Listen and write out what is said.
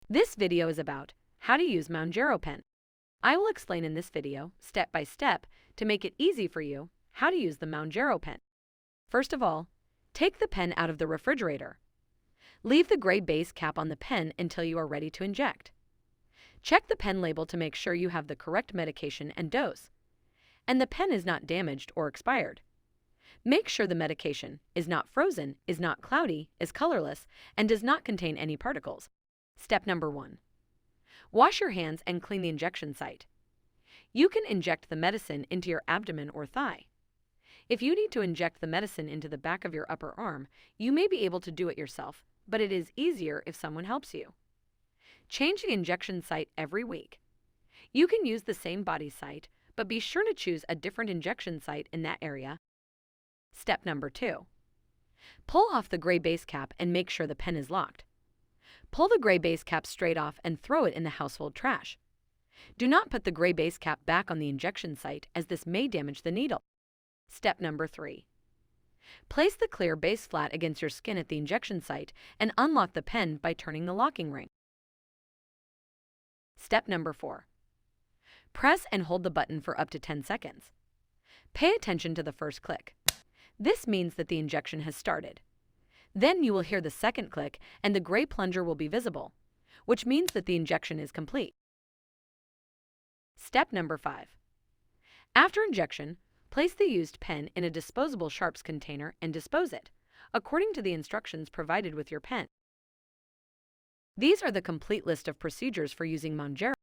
This video is about how to use Mounjaro pen. I will explain in this video, step by step, to make it easy for you, how to use the Mounjaro pen. First of all, take the pen out of the refrigerator. Leave the gray base cap on the pen until you are ready to inject. Check the pen label to make sure you have the correct medication and dose, and the pen is not damaged or expired. Make sure the medication is not frozen, is not cloudy, is colorless, and does not contain any particles. Step number 1. Wash your hands and clean the injection site. You can inject the medicine into your abdomen or thigh. If you need to inject the medicine into the back of your upper arm, you may be able to do it yourself, but it is easier if someone helps you. Change the injection site every week. You can use the same body site, but be sure to choose a different injection site in that area. Step number 2. Pull off the gray base cap and make sure the pen is locked. Pull the gray base cap straight off and throw it in the household trash. Do not put the gray base cap back on the injection site, as this may damage the needle. Step number 3. Place the clear base flat against your skin at the injection site and unlock the pen by turning the locking ring. Step number 4. Press and hold the button for up to 10 seconds. Pay attention to the first click. This means that the injection has started. Then you will hear the second click and the gray plunger will be visible, which means that the injection is complete. Step number 5. After injection, place the used pen in a disposable sharps container and dispose it, according to the instructions provided with your pen. These are the complete list of procedures for using Mounjaro.